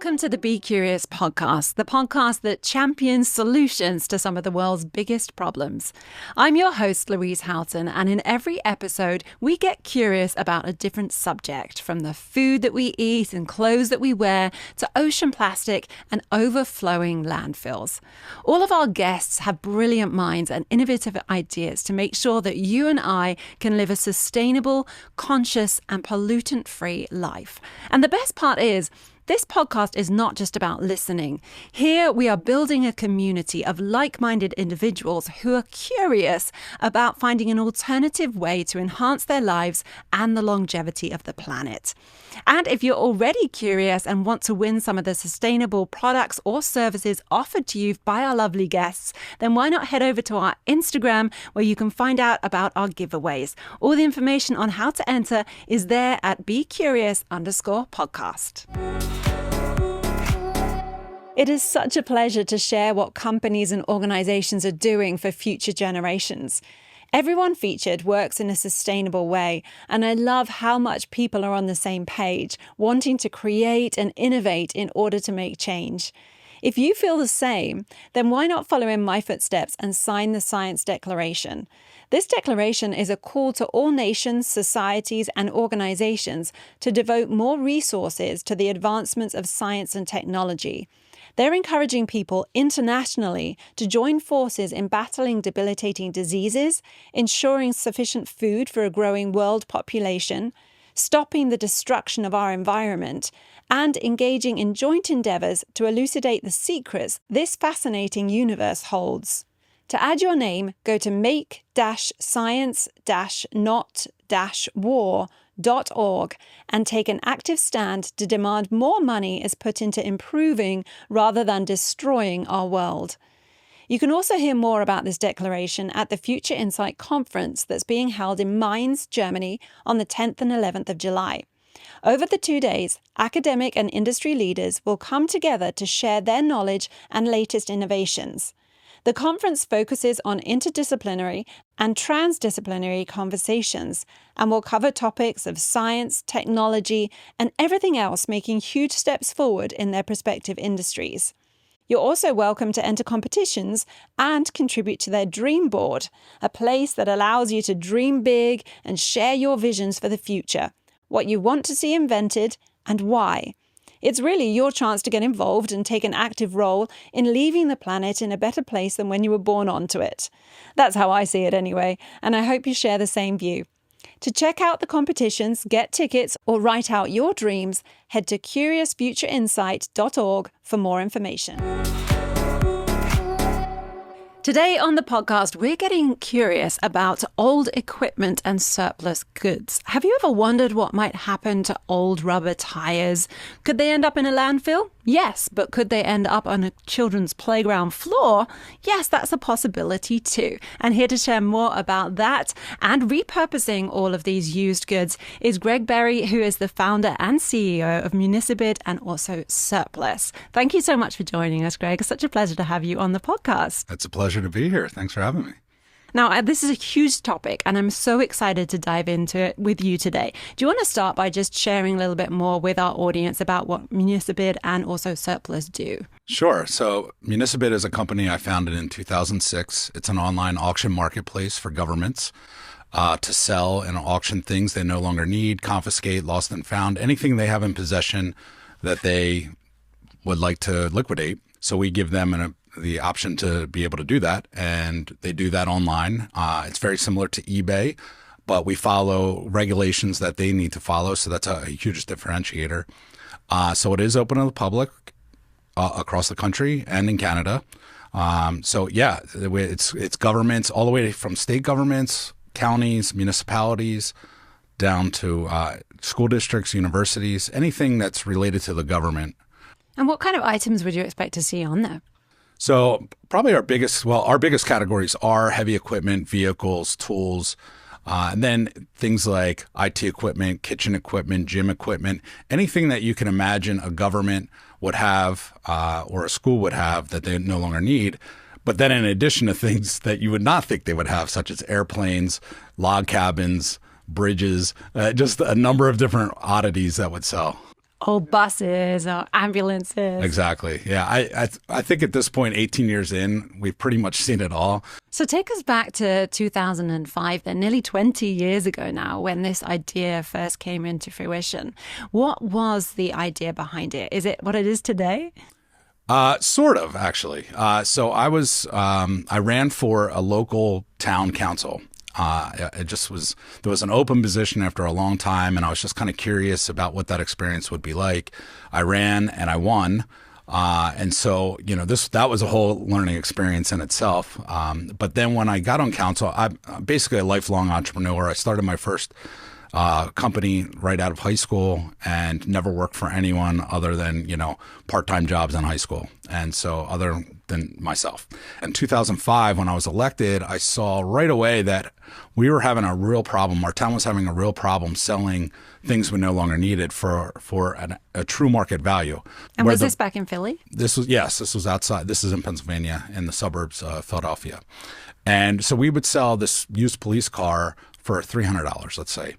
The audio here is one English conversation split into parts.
Welcome to the Be Curious podcast, the podcast that champions solutions to some of the world's biggest problems. I'm your host, Louise Houghton, and in every episode, we get curious about a different subject, from the food that we eat and clothes that we wear to ocean plastic and overflowing landfills. All of our guests have brilliant minds and innovative ideas to make sure that you and I can live a sustainable, conscious, and pollutant-free life. And the best part is, this podcast is not just about listening. Here we are building a community of like-minded individuals who are curious about finding an alternative way to enhance their lives and the longevity of the planet. And if you're already curious and want to win some of the sustainable products or services offered to you by our lovely guests, then why not head over to our Instagram, where you can find out about our giveaways. All the information on how to enter is there at BeCurious_podcast. It is such a pleasure to share what companies and organizations are doing for future generations. Everyone featured works in a sustainable way, and I love how much people are on the same page, wanting to create and innovate in order to make change. If you feel the same, then why not follow in my footsteps and sign the Science Declaration? This declaration is a call to all nations, societies, and organizations to devote more resources to the advancements of science and technology. They're encouraging people internationally to join forces in battling debilitating diseases, ensuring sufficient food for a growing world population, stopping the destruction of our environment, and engaging in joint endeavors to elucidate the secrets this fascinating universe holds. To add your name, go to make-science-not-war.org and take an active stand to demand more money is put into improving rather than destroying our world. You can also hear more about this declaration at the Future Insight Conference that's being held in Mainz, Germany on the 10th and 11th of July. Over the 2 days, academic and industry leaders will come together to share their knowledge and latest innovations. The conference focuses on interdisciplinary and transdisciplinary conversations and will cover topics of science, technology, and everything else making huge steps forward in their respective industries. You're also welcome to enter competitions and contribute to their Dream Board, a place that allows you to dream big and share your visions for the future, what you want to see invented, and why. It's really your chance to get involved and take an active role in leaving the planet in a better place than when you were born onto it. That's how I see it anyway, and I hope you share the same view. To check out the competitions, get tickets, or write out your dreams, head to curiousfutureinsight.org for more information. Today on the podcast, we're getting curious about old equipment and surplus goods. Have you ever wondered what might happen to old rubber tires? Could they end up in a landfill? Yes, but could they end up on a children's playground floor? Yes, that's a possibility too. And here to share more about that and repurposing all of these used goods is Greg Berry, who is the founder and CEO of Municibid and also Surplus. Thank you so much for joining us, Greg. It's such a pleasure to have you on the podcast. It's a pleasure to be here. Thanks for having me. Now, this is a huge topic, and I'm so excited to dive into it with you today. Do you want to start by just sharing a little bit more with our audience about what Municibid and also Surplus do? Sure. So Municibid is a company I founded in 2006. It's an online auction marketplace for governments to sell and auction things they no longer need, confiscate, lost and found, anything they have in possession that they would like to liquidate. So we give them the option to be able to do that, and they do that online. It's very similar to eBay, but we follow regulations that they need to follow, so that's a huge differentiator. So it is open to the public across the country and in Canada. It's governments all the way from state governments, counties, municipalities, down to school districts, universities, anything that's related to the government. And what kind of items would you expect to see on there? So probably our biggest categories are heavy equipment, vehicles, tools, and then things like IT equipment, kitchen equipment, gym equipment, anything that you can imagine a government would have or a school would have that they no longer need. But then in addition to things that you would not think they would have, such as airplanes, log cabins, bridges, just a number of different oddities that would sell. Old buses or ambulances. Exactly. Yeah. I think at this point, 18 years in, we've pretty much seen it all. So take us back to 2005, then nearly 20 years ago now, when this idea first came into fruition. What was the idea behind it? Is it what it is today? Sort of, actually. So I ran for a local town council. There was an open position after a long time, and I was just kind of curious about what that experience would be like. I ran and I won. And so, that was a whole learning experience in itself. But then when I got on council, I'm basically a lifelong entrepreneur. I started my first company right out of high school and never worked for anyone other than, part-time jobs in high school. And so other than myself. In 2005, when I was elected, I saw right away that we were having a real problem. Our town was having a real problem selling things we no longer needed for a true market value. And was this back in Philly? This was outside. This is in Pennsylvania in the suburbs of Philadelphia. And so we would sell this used police car for $300, let's say.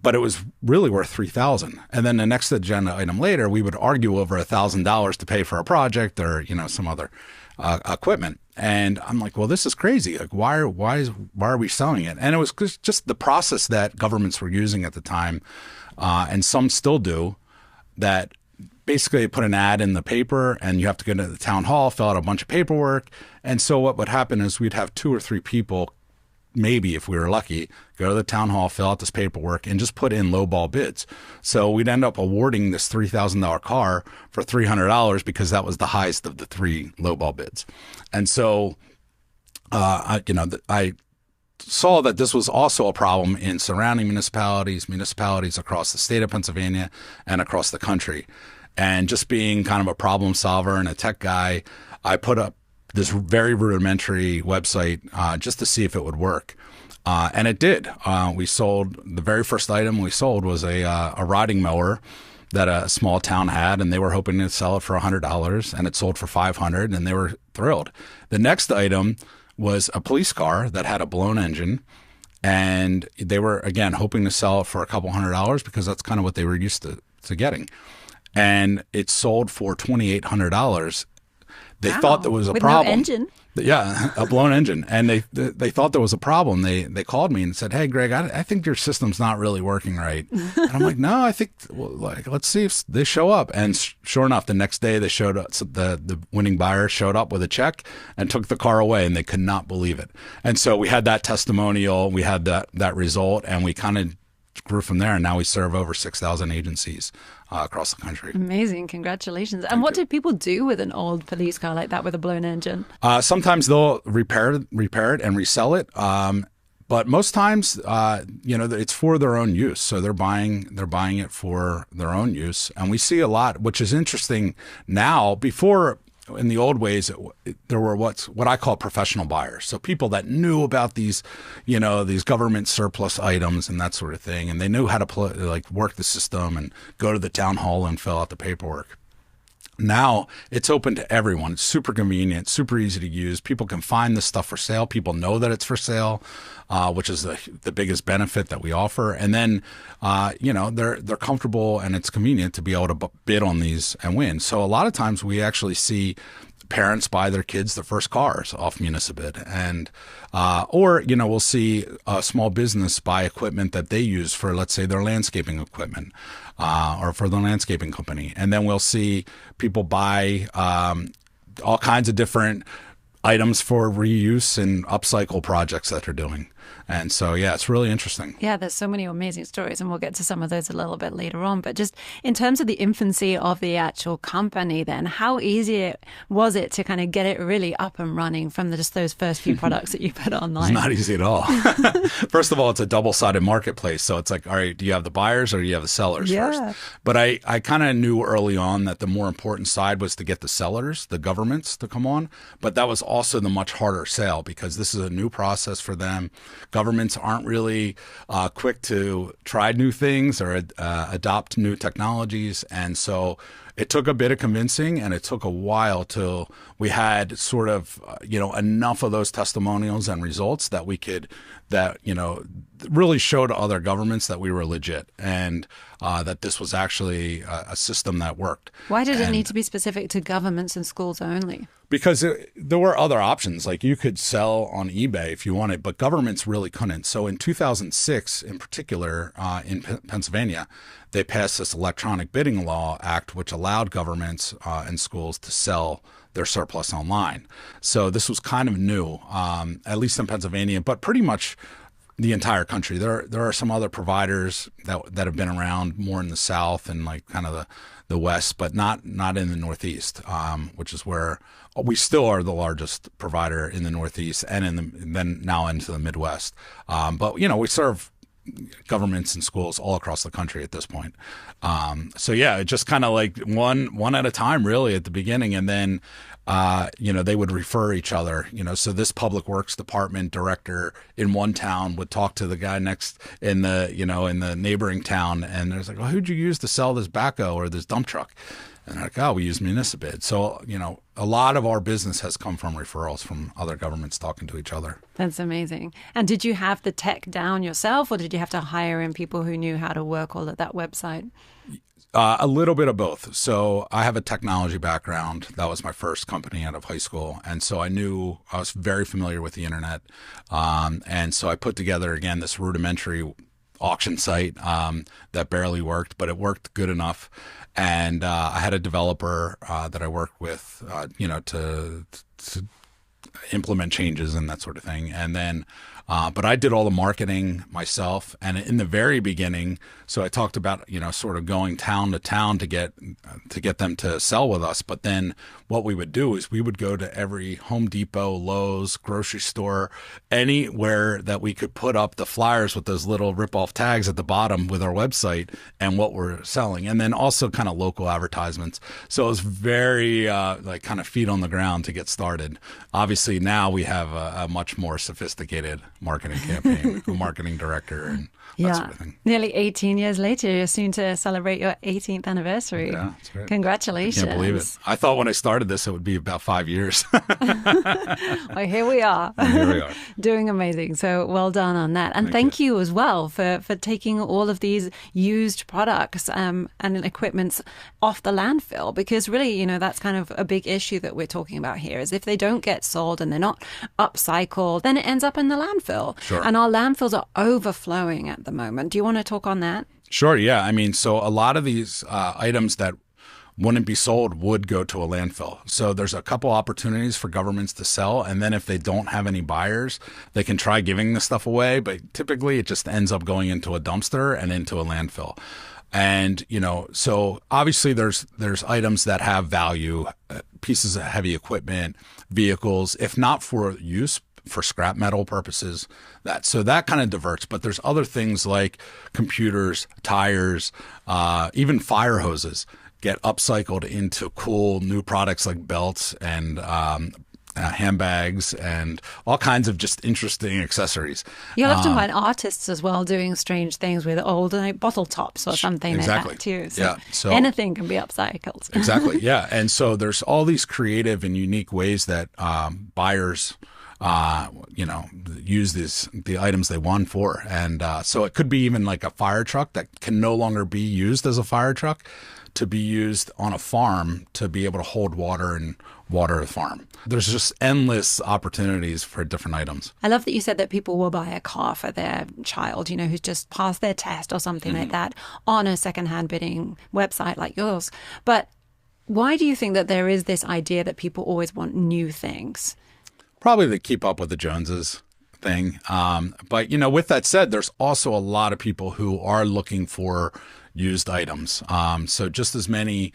But it was really worth $3,000. And then the next agenda item later, we would argue over $1,000 to pay for a project or, some other equipment. And I'm like, well, this is crazy. Like, why are we selling it? And it was just the process that governments were using at the time, and some still do, that basically put an ad in the paper and you have to go to the town hall, fill out a bunch of paperwork. And so what would happen is we'd have 2 or 3 people, maybe if we were lucky, go to the town hall, fill out this paperwork, and just put in lowball bids. So we'd end up awarding this $3,000 car for $300 because that was the highest of the 3 lowball bids. And so, I saw that this was also a problem in surrounding municipalities across the state of Pennsylvania and across the country. And just being kind of a problem solver and a tech guy, I put up this very rudimentary website just to see if it would work. And it did. We sold, the very first item we sold was a riding mower that a small town had, and they were hoping to sell it for $100, and it sold for $500, and they were thrilled. The next item was a police car that had a blown engine, and they were, again, hoping to sell it for a couple $100 because that's kind of what they were used to getting. And it sold for $2,800. They thought there was a problem. With no engine? Yeah, a blown engine. And they thought there was a problem. They called me and said, "Hey, Greg, I think your system's not really working right." And I'm like, "No, I think, let's see if they show up." And sure enough, the next day they showed up. So the winning buyer showed up with a check and took the car away, and they could not believe it. And so we had that testimonial, we had that result, and we kind of grew from there. And now we serve over 6,000 agencies across the country. Amazing. Congratulations. And what did people do with an old police car like that with a blown engine? Sometimes they'll repair it and resell it. But most times, it's for their own use. So they're buying it for their own use. And we see a lot, which is interesting now. Before, in the old ways, there were what I call professional buyers. So people that knew about these government surplus items and that sort of thing, and they knew how to work the system and go to the town hall and fill out the paperwork. Now it's open to everyone. It's super convenient, super easy to use. People can find this stuff for sale. People know that it's for sale, which is the biggest benefit that we offer. And then, they're comfortable and it's convenient to be able to bid on these and win. So a lot of times we actually see parents buy their kids their first cars off Municibid, and we'll see a small business buy equipment that they use for, let's say, their landscaping equipment, or for the landscaping company, and then we'll see people buy all kinds of different items for reuse and upcycle projects that they're doing. And so, yeah, it's really interesting. Yeah, there's so many amazing stories, and we'll get to some of those a little bit later on. But just in terms of the infancy of the actual company then, how easy was it to kind of get it really up and running from just those first few products that you put online? It's not easy at all. First of all, it's a double-sided marketplace. So it's like, all right, do you have the buyers or do you have the sellers first? But I kind of knew early on that the more important side was to get the sellers, the governments, to come on. But that was also the much harder sale because this is a new process for them. Governments aren't really quick to try new things or adopt new technologies. And so it took a bit of convincing, and it took a while till we had sort of, enough of those testimonials and results that we could, really showed other governments that we were legit, and that this was actually a system that worked. Why did it need to be specific to governments and schools only? Because there were other options. Like, you could sell on eBay if you wanted, but governments really couldn't. So in 2006, in particular, in Pennsylvania, they passed this Electronic Bidding Law Act, which allowed governments and schools to sell their surplus online. So this was kind of new, at least in Pennsylvania, but pretty much the entire country. There are some other providers that have been around more in the South and like kind of the West, but not in the Northeast, which is where we still are the largest provider in the Northeast and then now into the Midwest. But we serve governments and schools all across the country at this point. So yeah, it just kind of like one at a time really at the beginning, and then they would refer each other. So this public works department director in one town would talk to the guy next in the neighboring town, and there's like, well, who'd you use to sell this backhoe or this dump truck? And they're like, oh, we use Municibid. So, a lot of our business has come from referrals from other governments talking to each other. That's amazing. And did you have the tech down yourself, or did you have to hire in people who knew how to work all of that website? A little bit of both. So I have a technology background. That was my first company out of high school. And so I was very familiar with the internet. And so I put together, again, this rudimentary auction site that barely worked, but it worked good enough. And I had a developer that I worked with, to implement changes and that sort of thing. And then, but I did all the marketing myself. And in the very beginning, so I talked about, sort of going town to town to get them to sell with us. But then what we would do is we would go to every Home Depot, Lowe's, grocery store, anywhere that we could put up the flyers with those little rip-off tags at the bottom with our website and what we're selling. And then also kind of local advertisements. So it was very kind of feet on the ground to get started. Obviously now we have a much more sophisticated marketing campaign, a marketing director and that sort of thing. Nearly 18 years later, you're soon to celebrate your 18th anniversary. Yeah, that's great. Congratulations. I can't believe it. I thought when I started this, it would be about 5 years. Well, here we are. Doing amazing. So well done on that. And thank you as well for taking all of these used products and equipments off the landfill, because really, that's kind of a big issue that we're talking about here, is if they don't get sold and they're not upcycled, then it ends up in the landfill. Sure. And our landfills are overflowing at the moment. Do you want to talk on that? Sure. Yeah. I mean, so a lot of these items that wouldn't be sold would go to a landfill. So there's a couple opportunities for governments to sell. And then if they don't have any buyers, they can try giving this stuff away. But typically it just ends up going into a dumpster and into a landfill. And, so obviously there's items that have value, pieces of heavy equipment, vehicles, if not for use, for scrap metal purposes, so that kind of diverts. But there's other things like computers, tires, even fire hoses get upcycled into cool new products like belts and handbags and all kinds of just interesting accessories. You'll often find artists as well doing strange things with old bottle tops or something exactly. like that too. So anything can be upcycled. Exactly. Yeah. And so there's all these creative and unique ways that buyers use the items they won for. And so it could be even like a fire truck that can no longer be used as a fire truck to be used on a farm to be able to hold water and water the farm. There's just endless opportunities for different items. I love that you said that people will buy a car for their child, who's just passed their test or something like that on a secondhand bidding website like yours. But why do you think that there is this idea that people always want new things? Probably to keep up with the Joneses thing. But, with that said, there's also a lot of people who are looking for used items. So just as many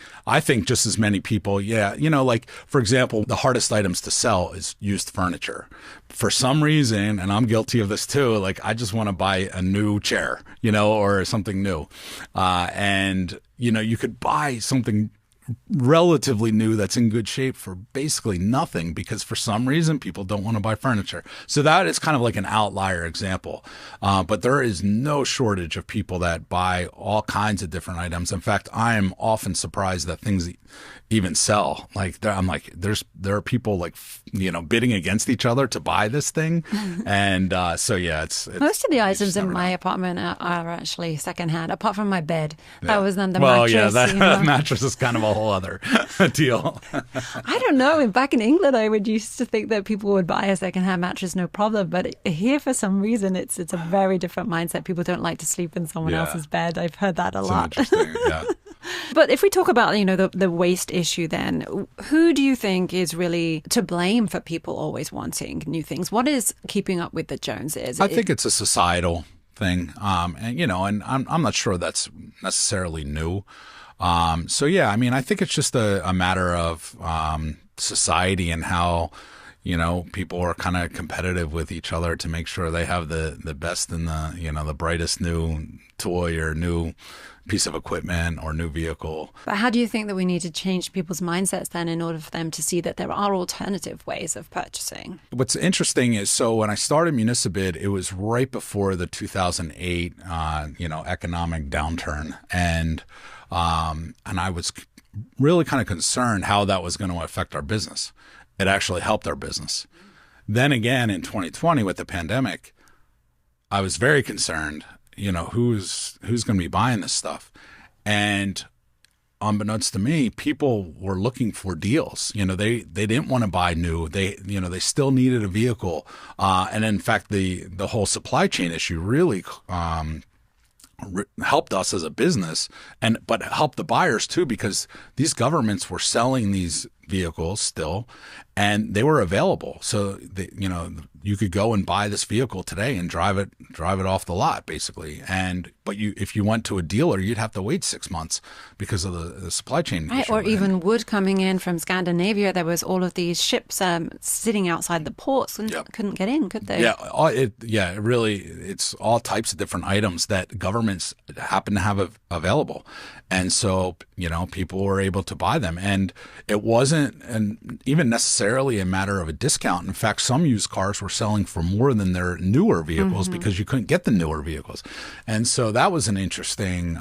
people, like, for example, the hardest items to sell is used furniture. For some reason, and I'm guilty of this too, like I just want to buy a new chair, or something new. And, you could buy something relatively new that's in good shape for basically nothing because for some reason people don't want to buy furniture. So that is kind of like an outlier example. But there is no shortage of people that buy all kinds of different items. In fact, I am often surprised that things even sell. Like I'm like, there are people like, bidding against each other to buy this thing. And so, yeah, it's most of the items in my apartment are actually secondhand, apart from my bed. Yeah. That was then the well, mattress. Yeah, that mattress is kind of a whole other deal. I don't know. Back in England, I would used to think that people would buy a secondhand mattress, no problem. But here, for some reason, it's a very different mindset. People don't like to sleep in someone else's bed. I've heard that a lot. Interesting, yeah. But if we talk about, the waste issue, then who do you think is really to blame for people always wanting new things? What is keeping up with the Joneses? I think it's a societal thing. And I'm not sure that's necessarily new. So, yeah, I mean, I think it's just a matter of society and how, people are kind of competitive with each other to make sure they have the best and the brightest new toy or new piece of equipment or new vehicle. But how do you think that we need to change people's mindsets then in order for them to see that there are alternative ways of purchasing? What's interesting is, so when I started Municibid, it was right before the 2008, economic downturn. And I was really kind of concerned how that was going to affect our business. It actually helped our business. Then again, in 2020 with the pandemic, I was very concerned, who's going to be buying this stuff. And unbeknownst to me, people were looking for deals. They didn't want to buy new. They still needed a vehicle. And in fact, the whole supply chain issue really helped us as a business, but helped the buyers too, because these governments were selling these vehicles still, and they were available. So you could go and buy this vehicle today and drive it off the lot, basically. But if you went to a dealer, you'd have to wait 6 months because of the supply chain right, issue. Or even wood coming in from Scandinavia. There was all of these ships sitting outside the ports and couldn't get in, could they? It's all types of different items that governments happen to have available. And so, people were able to buy them. And it wasn't even necessarily a matter of a discount. In fact, some used cars were selling for more than their newer vehicles because you couldn't get the newer vehicles. And so that was an interesting,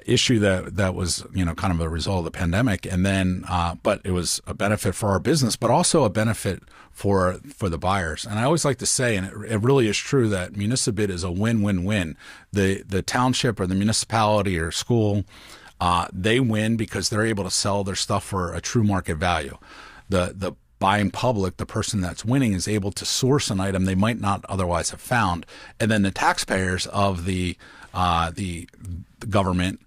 issue that was, kind of a result of the pandemic. And then, but it was a benefit for our business, but also a benefit for the buyers. And I always like to say, and it really is true, that Municibid is a win-win-win. The township or the municipality or school, they win because they're able to sell their stuff for a true market value. The buying public, the person that's winning, is able to source an item they might not otherwise have found. And then the taxpayers of the government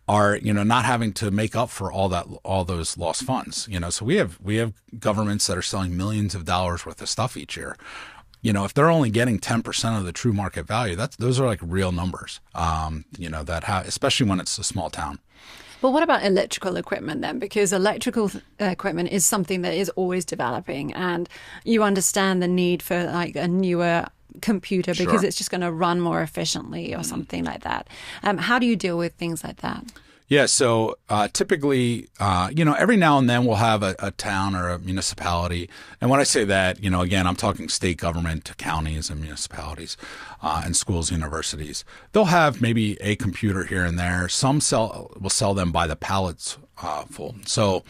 are, not having to make up for all those lost funds. So we have governments that are selling millions of dollars worth of stuff each year. If they're only getting 10% of the true market value, those are like real numbers. Especially when it's a small town. But what about electrical equipment then? Because electrical equipment is something that is always developing, and you understand the need for like a newer computer because it's just going to run more efficiently or something like that. How do you deal with things like that? Yeah, so typically, every now and then we'll have a town or a municipality. And when I say that, again, I'm talking state government to counties and municipalities and schools, universities. They'll have maybe a computer here and there. Some will sell them by the pallets full. So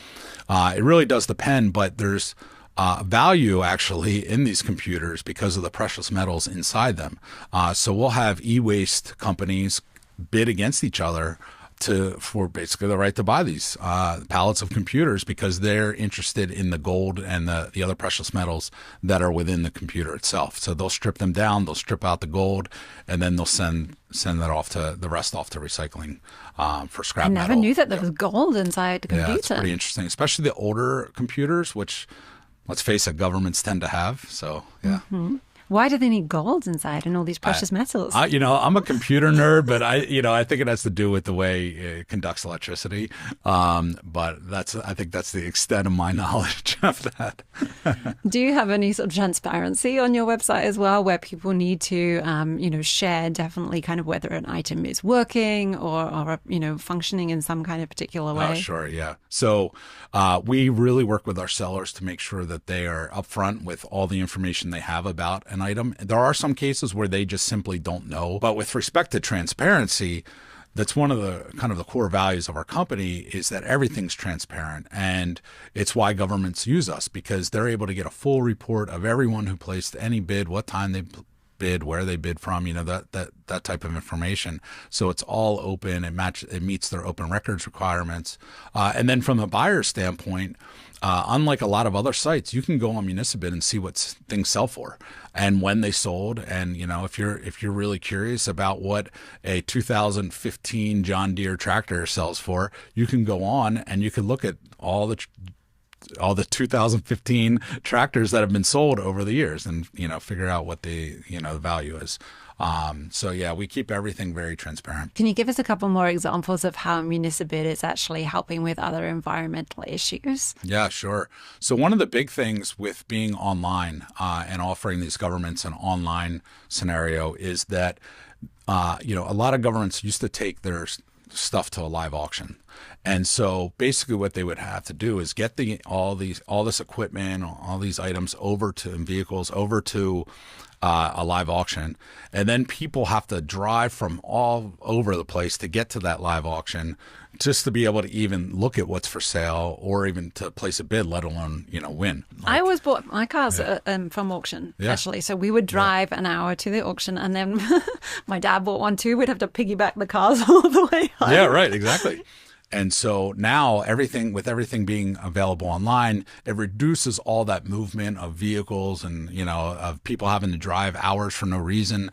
it really does depend, but there's value actually in these computers because of the precious metals inside them. So we'll have e-waste companies bid against each other for basically the right to buy these pallets of computers because they're interested in the gold and the other precious metals that are within the computer itself. So they'll strip them down, they'll strip out the gold, and then they'll send that off to the rest off to recycling for scrap metal. I never knew that there was gold inside the computer. Yeah, it's pretty interesting, especially the older computers, which, let's face it, governments tend to have. So, yeah. Mm-hmm. Why do they need gold inside and all these precious metals? I'm a computer nerd, but I think it has to do with the way it conducts electricity. But I think that's the extent of my knowledge of that. Do you have any sort of transparency on your website as well, where people need to, share definitely kind of whether an item is working or functioning in some kind of particular way? Oh, sure. Yeah. So we really work with our sellers to make sure that they are upfront with all the information they have about an item. There are some cases where they just simply don't know. But with respect to transparency, that's one of the kind of the core values of our company, is that everything's transparent. And it's why governments use us, because they're able to get a full report of everyone who placed any bid, what time they bid, where they bid from, that type of information. So it's all open. It meets their open records requirements. And then from a buyer's standpoint, unlike a lot of other sites, you can go on Municibid and see what things sell for and when they sold. And if you're really curious about what a 2015 John Deere tractor sells for, you can go on and you can look at all the 2015 tractors that have been sold over the years and figure out what the value is. So yeah, we keep everything very transparent. Can you give us a couple more examples of how Municibid is actually helping with other environmental issues? Yeah, sure. So one of the big things with being online and offering these governments an online scenario is that a lot of governments used to take their stuff to a live auction. And so basically what they would have to do is get all this equipment, all these items and vehicles over to a live auction. And then people have to drive from all over the place to get to that live auction just to be able to even look at what's for sale or even to place a bid, let alone, win. I always bought my cars from auction, actually. So we would drive an hour to the auction, and then my dad bought one too. We'd have to piggyback the cars all the way home. Yeah, right, exactly. And so now everything being available online, it reduces all that movement of vehicles and, of people having to drive hours for no reason.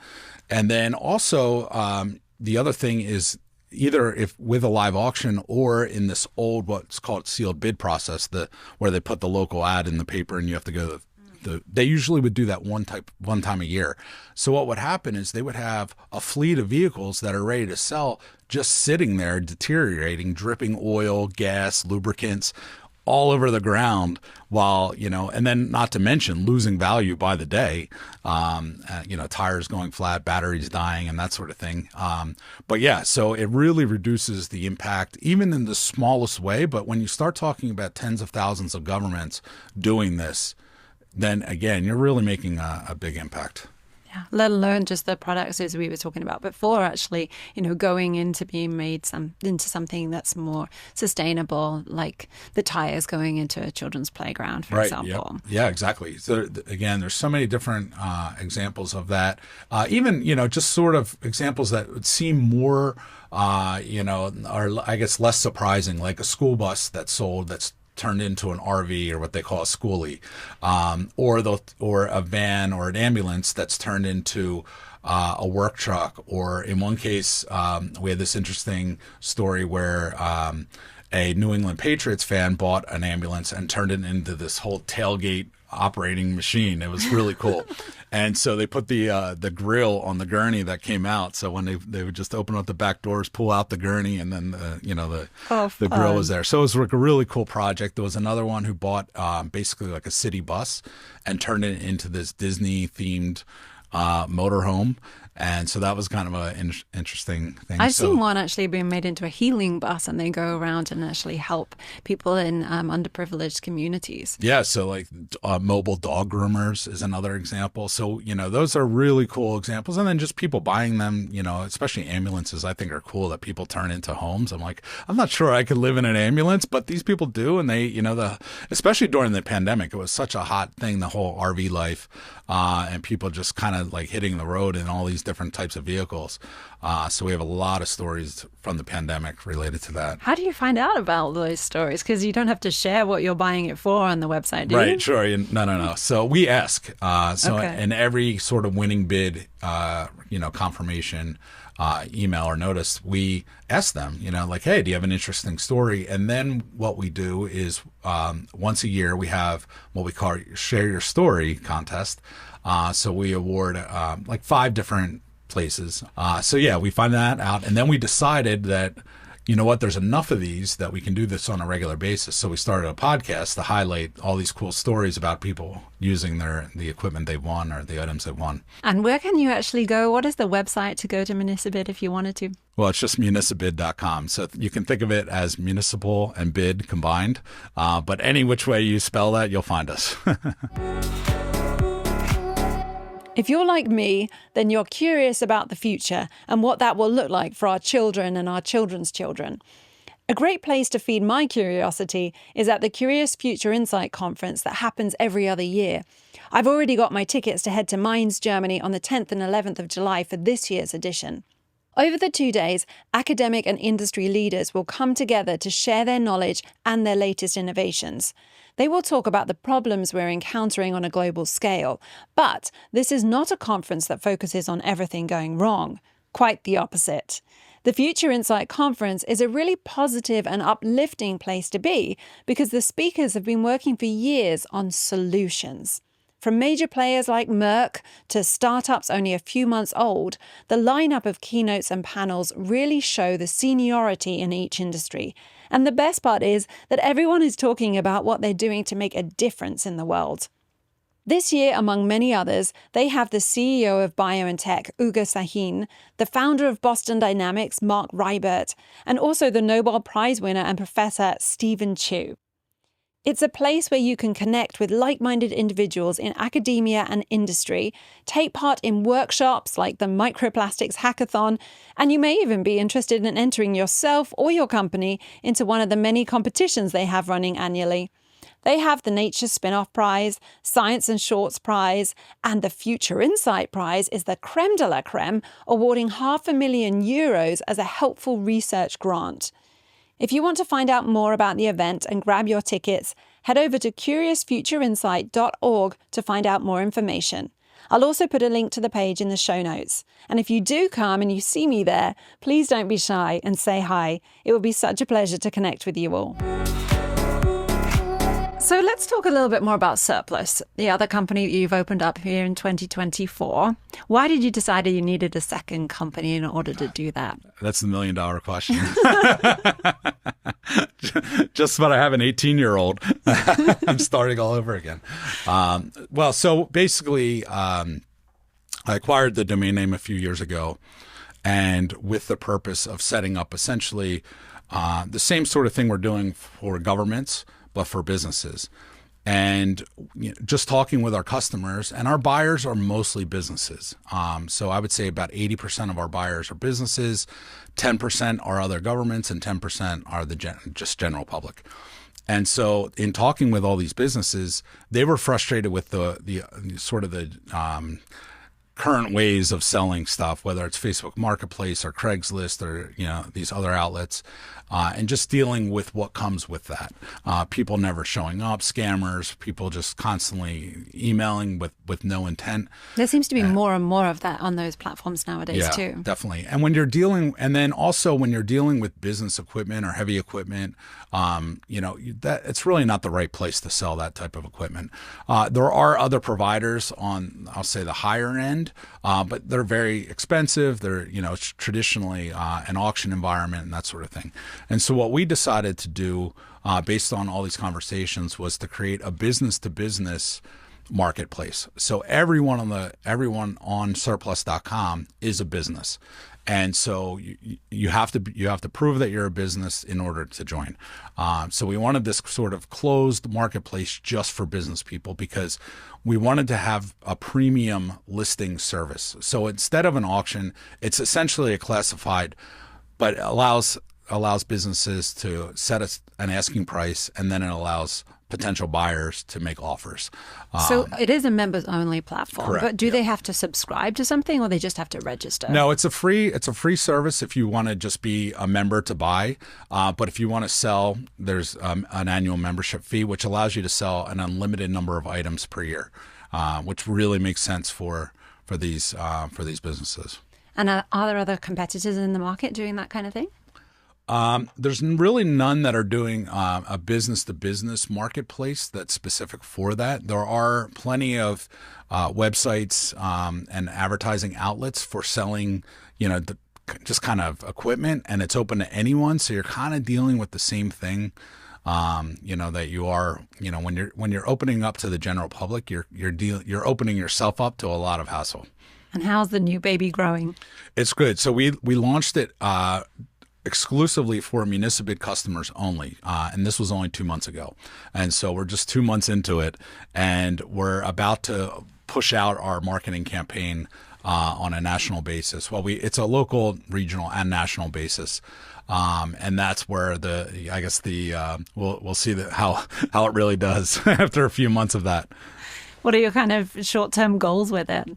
And then also the other thing is either if with a live auction or in this old, what's called sealed bid process, where they put the local ad in the paper and you have to go they usually would do that one time a year. So what would happen is they would have a fleet of vehicles that are ready to sell just sitting there deteriorating, dripping oil, gas, lubricants all over the ground while, and then not to mention losing value by the day, tires going flat, batteries dying and that sort of thing. But yeah, so it really reduces the impact even in the smallest way. But when you start talking about tens of thousands of governments doing this, then again, you're really making a big impact. Yeah, let alone just the products as we were talking about before, actually, going into being made into something that's more sustainable, like the tires going into a children's playground, for example. Yep. Yeah, exactly. So again, there's so many different examples of that. Even, just sort of examples that would seem more, are I guess less surprising, like a school bus that's turned into an RV or what they call a schoolie, or a van or an ambulance that's turned into a work truck. Or in one case, we had this interesting story where a New England Patriots fan bought an ambulance and turned it into this whole tailgate operating machine. It was really cool. And so they put the grill on the gurney that came out. So when they would just open up the back doors, pull out the gurney, and then the grill was there. So it was like a really cool project. There was another one who bought basically like a city bus and turned it into this Disney themed motorhome. And so that was kind of an interesting thing. I've seen one actually being made into a healing bus, and they go around and actually help people in underprivileged communities. Yeah, so like mobile dog groomers is another example. So, those are really cool examples. And then just people buying them, especially ambulances, I think are cool that people turn into homes. I'm like, I'm not sure I could live in an ambulance, but these people do. And they, especially during the pandemic, it was such a hot thing, the whole RV life, and people just kind of like hitting the road in all these different types of vehicles. So we have a lot of stories from the pandemic related to that. How do you find out about those stories? Because you don't have to share what you're buying it for on the website, do you? Right, sure. No. So we ask. In every sort of winning bid, confirmation, email or notice, we ask them, like, hey, do you have an interesting story? And then what we do is once a year we have what we call Share Your Story contest. So we award like 5 different places. So yeah, we find that out. And then we decided that, you know what, there's enough of these that we can do this on a regular basis. So we started a podcast to highlight all these cool stories about people using the equipment they've won or the items they've won. And where can you actually go? What is the website to go to Municibid if you wanted to? Well, it's just municibid.com. So you can think of it as municipal and bid combined. But any which way you spell that, you'll find us. If you're like me, then you're curious about the future and what that will look like for our children and our children's children. A great place to feed my curiosity is at the Curious Future Insight Conference that happens every other year. I've already got my tickets to head to Mainz, Germany on the 10th and 11th of July for this year's edition. Over the 2 days, academic and industry leaders will come together to share their knowledge and their latest innovations. They will talk about the problems we're encountering on a global scale. But this is not a conference that focuses on everything going wrong. Quite the opposite. The Future Insight Conference is a really positive and uplifting place to be because the speakers have been working for years on solutions. From major players like Merck to startups only a few months old, the lineup of keynotes and panels really show the seniority in each industry. And the best part is that everyone is talking about what they're doing to make a difference in the world. This year, among many others, they have the CEO of BioNTech, Ugur Sahin, the founder of Boston Dynamics, Mark Rybert, and also the Nobel Prize winner and professor Stephen Chu. It's a place where you can connect with like-minded individuals in academia and industry, take part in workshops like the Microplastics Hackathon, and you may even be interested in entering yourself or your company into one of the many competitions they have running annually. They have the Nature Spin-off Prize, Science and Shorts Prize, and the Future Insight Prize is the creme de la creme, awarding €500,000 as a helpful research grant. If you want to find out more about the event and grab your tickets, head over to curiousfutureinsight.org to find out more information. I'll also put a link to the page in the show notes. And if you do come and you see me there, please don't be shy and say hi. It would be such a pleasure to connect with you all. So let's talk a little bit more about Surplus, the other company that you've opened up here in 2024. Why did you decide you needed a second company in order to do that? That's the $1 million question. Just about I have an 18-year-old. I'm starting all over again. So basically, I acquired the domain name a few years ago, and with the purpose of setting up essentially the same sort of thing we're doing for governments, but for businesses. And just talking with our customers, and our buyers are mostly businesses. So I would say about 80% of our buyers are businesses, 10% are other governments, and 10% are the just general public. And so in talking with all these businesses, they were frustrated with the sort of the current ways of selling stuff, whether it's Facebook Marketplace or Craigslist or these other outlets, and just dealing with what comes with that. People never showing up, scammers, people just constantly emailing with no intent. There seems to be more and more of that on those platforms nowadays too. Yeah, definitely. And when you're dealing with business equipment or heavy equipment, that it's really not the right place to sell that type of equipment. There are other providers on, I'll say, the higher end, but they're very expensive. They're, it's traditionally an auction environment and that sort of thing. And so what we decided to do, based on all these conversations, was to create a business-to-business marketplace. So everyone on surplus.com is a business. And so you have to prove that you're a business in order to join. So we wanted this sort of closed marketplace just for business people because we wanted to have a premium listing service. So instead of an auction, it's essentially a classified, but allows businesses to set an asking price, and then it allows potential buyers to make offers. So it is a members-only platform, correct, but do they have to subscribe to something, or they just have to register? No, it's a free service if you want to just be a member to buy. But if you want to sell, there's an annual membership fee, which allows you to sell an unlimited number of items per year, which really makes sense for these businesses. And are there other competitors in the market doing that kind of thing? There's really none that are doing a business-to-business marketplace that's specific for that. There are plenty of websites and advertising outlets for selling, just kind of equipment, and it's open to anyone. So you're kind of dealing with the same thing, that you are, when you're opening up to the general public, you're opening yourself up to a lot of hassle. And how's the new baby growing? It's good. So we launched it exclusively for Municibid customers only. And this was only 2 months ago. And so we're just 2 months into it, and we're about to push out our marketing campaign on a national basis. Well, it's a local, regional, and national basis. And that's where we'll see how it really does after a few months of that. What are your kind of short-term goals with it?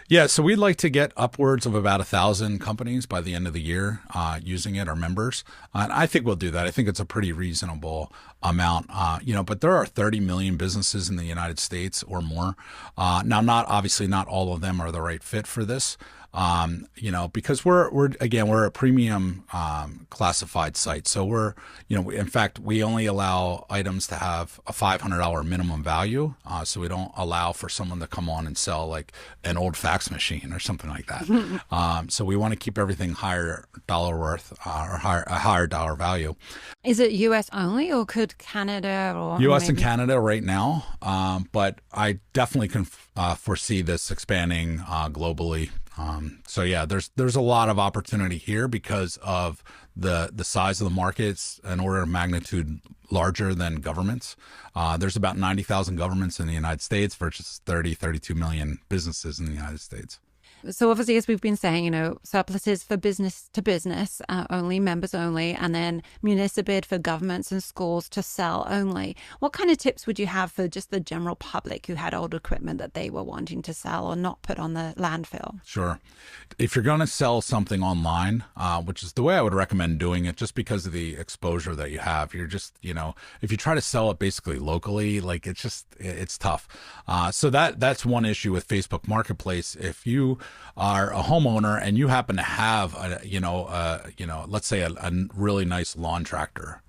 Yeah, so we'd like to get upwards of about 1,000 companies by the end of the year using it, our members. And I think we'll do that. I think it's a pretty reasonable amount, but there are 30 million businesses in the United States or more. Now, obviously not all of them are the right fit for this. Because we're a premium classified site. So in fact, we only allow items to have a $500 minimum value. So we don't allow for someone to come on and sell like an old fax machine or something like that. So we want to keep everything higher dollar worth or a higher dollar value. Is it U.S. only, or could Canada or U.S. and Canada right now? But I definitely can foresee this expanding globally. So yeah, there's a lot of opportunity here because of the size of the markets, an order of magnitude larger than governments. There's about 90,000 governments in the United States versus 32 million businesses in the United States. So obviously, as we've been saying, surpluses for business to business only, members only, and then Municibid for governments and schools to sell only. What kind of tips would you have for just the general public who had old equipment that they were wanting to sell or not put on the landfill? Sure. If you're going to sell something online, which is the way I would recommend doing it, just because of the exposure that you have, you're just, if you try to sell it basically locally, like it's tough. So that's one issue with Facebook Marketplace. If you are a homeowner and you happen to have let's say a really nice lawn tractor,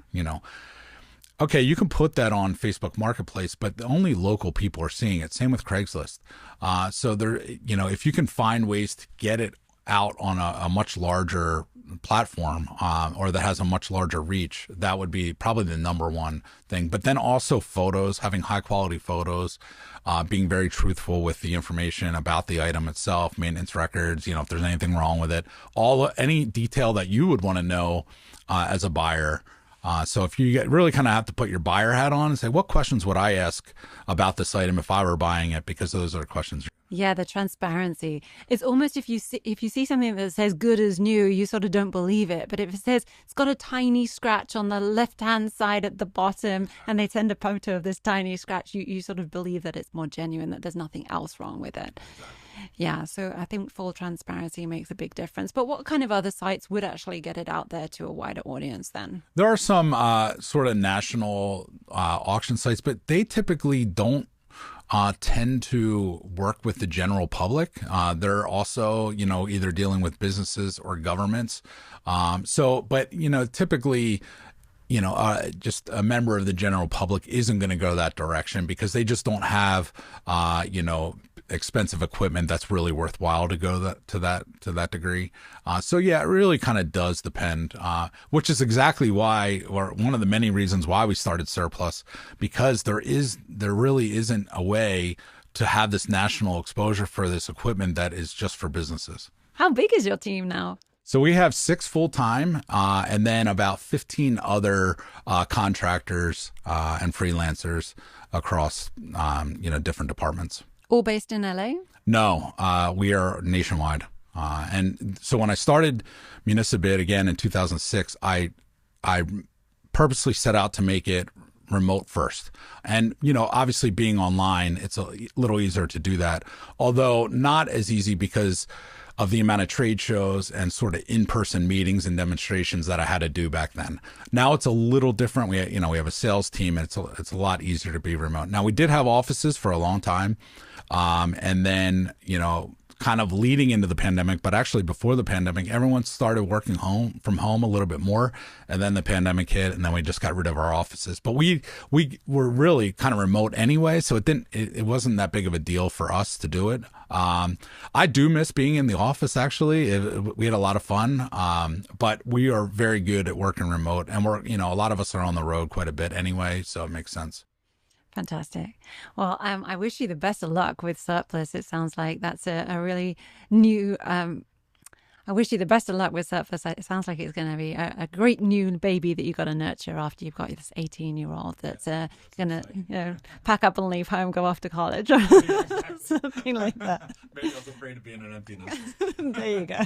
okay, you can put that on Facebook Marketplace, but only local people are seeing it. Same with Craigslist. So there, if you can find ways to get it out on a much larger platform or that has a much larger reach, that would be probably the number one thing. But then also photos, having high quality photos, being very truthful with the information about the item itself, maintenance records, if there's anything wrong with it, any detail that you would want to know as a buyer. So if you really kind of have to put your buyer hat on and say, what questions would I ask about this item if I were buying it? Because those are questions. Yeah, the transparency. It's almost if you see something that says good as new, you sort of don't believe it. But if it says it's got a tiny scratch on the left-hand side at the bottom and they send a photo of this tiny scratch, you sort of believe that it's more genuine, that there's nothing else wrong with it. Yeah, so I think full transparency makes a big difference. But what kind of other sites would actually get it out there to a wider audience then? There are some sort of national auction sites, but they typically don't tend to work with the general public. They're also, either dealing with businesses or governments. But typically, just a member of the general public isn't going to go that direction because they just don't have, expensive equipment that's really worthwhile to go to that degree. So yeah, it really kind of does depend, which is exactly why, or one of the many reasons why we started Surplus, because there really isn't a way to have this national exposure for this equipment that is just for businesses. How big is your team now? So we have 6 full-time and then about 15 other contractors and freelancers across, different departments. All based in LA? No, we are nationwide. And so when I started Municibid again in 2006, I purposely set out to make it remote first. And, obviously being online, it's a little easier to do that, although not as easy because of the amount of trade shows and sort of in-person meetings and demonstrations that I had to do back then. Now it's a little different. We have a sales team, and it's a lot easier to be remote. Now we did have offices for a long time. And then, kind of leading into the pandemic, but actually before the pandemic, everyone started working from home a little bit more. And then the pandemic hit, and then we just got rid of our offices. But we were really kind of remote anyway, so it wasn't that big of a deal for us to do it. I do miss being in the office, actually. We had a lot of fun, but we are very good at working remote, and a lot of us are on the road quite a bit anyway, so it makes sense. Fantastic. Well, I wish you the best of luck with Surplus. It sounds like that's a really new. I wish you the best of luck with Surplus. It sounds like it's going to be a great new baby that you've got to nurture after you've got this 18-year-old that's going to pack up and leave home, go off to college, or something like that. Maybe I was afraid of being an empty nest. There you go.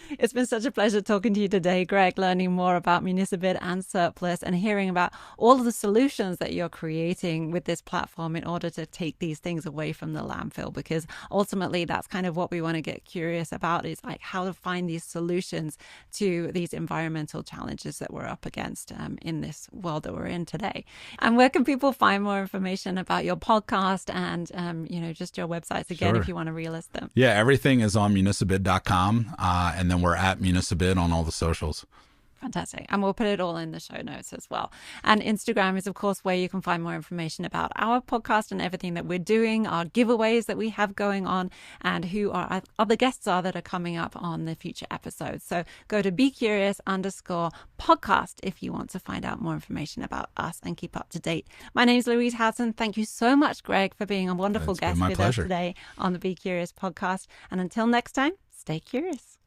It's been such a pleasure talking to you today, Greg, learning more about Municibid and Surplus and hearing about all of the solutions that you're creating with this platform in order to take these things away from the landfill, because ultimately that's kind of what we want to get curious about, is like how to find these solutions to these environmental challenges that we're up against in this world that we're in today. And where can people find more information about your podcast and, just your websites again, Sure. if you want to relist them? Yeah, everything is on municibid.com, and then we're at Municibid on all the socials. Fantastic. And we'll put it all in the show notes as well. And Instagram is, of course, where you can find more information about our podcast and everything that we're doing, our giveaways that we have going on, and who our other guests are that are coming up on the future episodes. So go to BeCurious_podcast if you want to find out more information about us and keep up to date. My name is Louise Houghton. Thank you so much, Greg, for being a wonderful guest with us today on the Be Curious podcast. And until next time, stay curious.